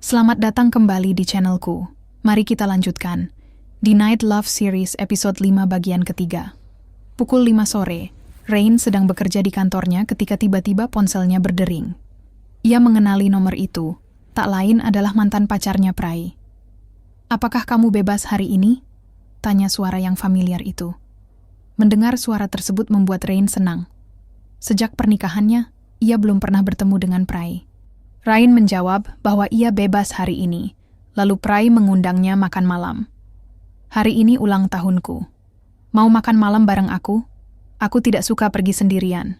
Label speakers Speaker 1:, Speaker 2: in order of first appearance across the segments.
Speaker 1: Selamat datang kembali di channelku. Mari kita lanjutkan. The Night Love Series episode 5 bagian ketiga. Pukul 5 sore, Rain sedang bekerja di kantornya ketika tiba-tiba ponselnya berdering. Ia mengenali nomor itu, tak lain adalah mantan pacarnya Prai. "Apakah kamu bebas hari ini?" tanya suara yang familiar itu. Mendengar suara tersebut membuat Rain senang. Sejak pernikahannya, ia belum pernah bertemu dengan Prai. Rain menjawab bahwa ia bebas hari ini, lalu Prai mengundangnya makan malam. "Hari ini ulang tahunku. Mau makan malam bareng aku? Aku tidak suka pergi sendirian."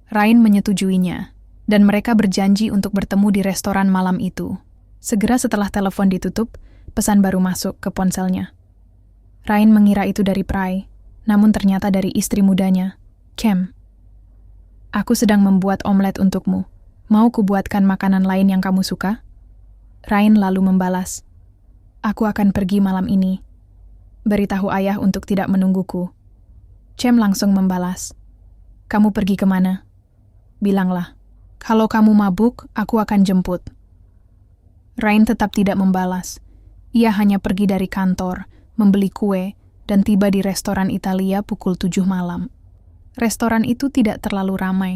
Speaker 1: Rain menyetujuinya, dan mereka berjanji untuk bertemu di restoran malam itu. Segera setelah telepon ditutup, pesan baru masuk ke ponselnya. Rain mengira itu dari Prai, namun ternyata dari istri mudanya, Kem. "Aku sedang membuat omelet untukmu. Mau kubuatkan makanan lain yang kamu suka?" Rain lalu membalas, "Aku akan pergi malam ini. Beritahu ayah untuk tidak menungguku." Cem langsung membalas, "Kamu pergi kemana? Bilanglah. Kalau kamu mabuk, aku akan jemput." Rain tetap tidak membalas. Ia hanya pergi dari kantor, membeli kue, dan tiba di restoran Italia pukul 7 malam. Restoran itu tidak terlalu ramai.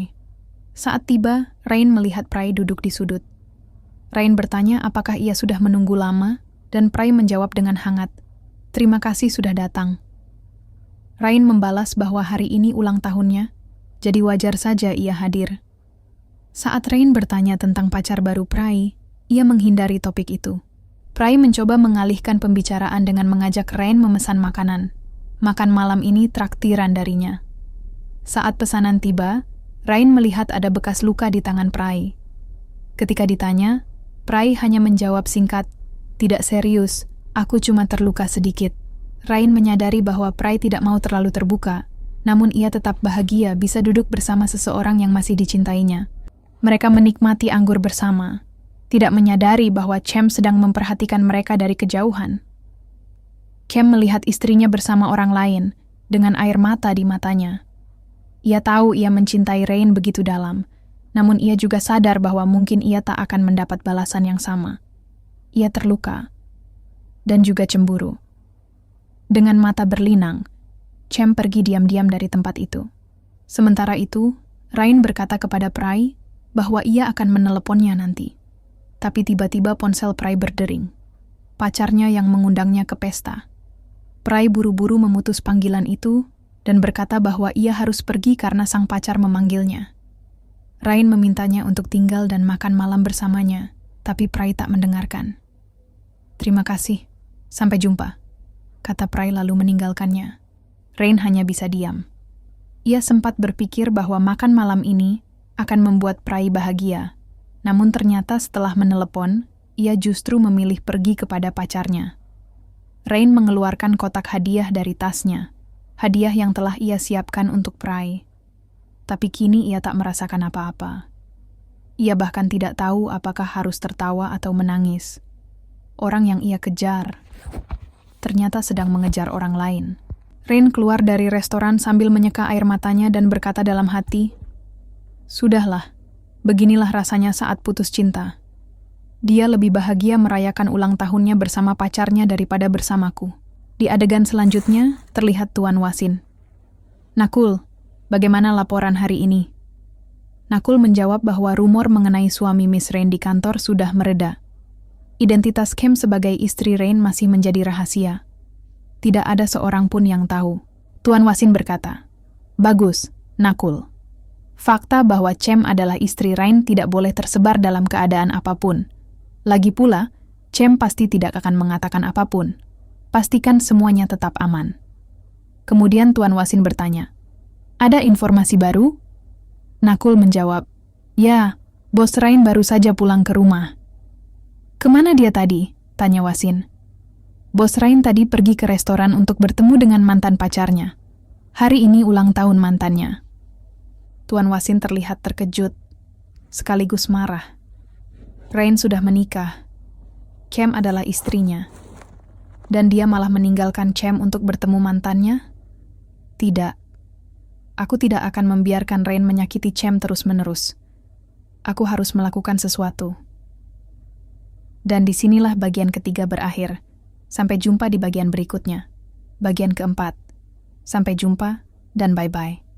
Speaker 1: Saat tiba, Rain melihat Prai duduk di sudut. Rain bertanya apakah ia sudah menunggu lama, dan Prai menjawab dengan hangat, "Terima kasih sudah datang." Rain membalas bahwa hari ini ulang tahunnya, jadi wajar saja ia hadir. Saat Rain bertanya tentang pacar baru Prai, ia menghindari topik itu. Prai mencoba mengalihkan pembicaraan dengan mengajak Rain memesan makanan. Makan malam ini traktiran darinya. Saat pesanan tiba, Rain melihat ada bekas luka di tangan Prai. Ketika ditanya, Prai hanya menjawab singkat, "Tidak serius, aku cuma terluka sedikit." Rain menyadari bahwa Prai tidak mau terlalu terbuka, namun ia tetap bahagia bisa duduk bersama seseorang yang masih dicintainya. Mereka menikmati anggur bersama, tidak menyadari bahwa Cem sedang memperhatikan mereka dari kejauhan. Cem melihat istrinya bersama orang lain, dengan air mata di matanya. Ia tahu ia mencintai Rain begitu dalam, namun ia juga sadar bahwa mungkin ia tak akan mendapat balasan yang sama. Ia terluka, dan juga cemburu. Dengan mata berlinang, Cem pergi diam-diam dari tempat itu. Sementara itu, Rain berkata kepada Prai bahwa ia akan meneleponnya nanti. Tapi tiba-tiba ponsel Prai berdering. Pacarnya yang mengundangnya ke pesta. Prai buru-buru memutus panggilan itu dan berkata bahwa ia harus pergi karena sang pacar memanggilnya. Rain memintanya untuk tinggal dan makan malam bersamanya, tapi Prai tak mendengarkan. "Terima kasih, sampai jumpa," kata Prai lalu meninggalkannya. Rain hanya bisa diam. Ia sempat berpikir bahwa makan malam ini akan membuat Prai bahagia, namun ternyata setelah menelepon, ia justru memilih pergi kepada pacarnya. Rain mengeluarkan kotak hadiah dari tasnya, hadiah yang telah ia siapkan untuk Prai. Tapi kini ia tak merasakan apa-apa. Ia bahkan tidak tahu apakah harus tertawa atau menangis. Orang yang ia kejar ternyata sedang mengejar orang lain. Rain keluar dari restoran sambil menyeka air matanya dan berkata dalam hati, "Sudahlah, beginilah rasanya saat putus cinta. Dia lebih bahagia merayakan ulang tahunnya bersama pacarnya daripada bersamaku." Di adegan selanjutnya, terlihat Tuan Wasin. "Nakul, bagaimana laporan hari ini?" Nakul menjawab bahwa rumor mengenai suami Miss Rain di kantor sudah mereda. Identitas Kem sebagai istri Rain masih menjadi rahasia. Tidak ada seorang pun yang tahu. Tuan Wasin berkata, "Bagus, Nakul. Fakta bahwa Cem adalah istri Rain tidak boleh tersebar dalam keadaan apapun. Lagi pula, Cem pasti tidak akan mengatakan apapun. Pastikan semuanya tetap aman." Kemudian Tuan Wasin bertanya, "Ada informasi baru?" Nakul menjawab, "Ya, Bos Rain baru saja pulang ke rumah." "Kemana dia tadi?" tanya Wasin. "Bos Rain tadi pergi ke restoran untuk bertemu dengan mantan pacarnya. Hari ini ulang tahun mantannya." Tuan Wasin terlihat terkejut, sekaligus marah. Rain sudah menikah. Kem adalah istrinya. Dan dia malah meninggalkan Cem untuk bertemu mantannya? Tidak. Aku tidak akan membiarkan Rain menyakiti Cem terus-menerus. Aku harus melakukan sesuatu. Dan disinilah bagian ketiga berakhir. Sampai jumpa di bagian berikutnya. Bagian keempat. Sampai jumpa dan bye-bye.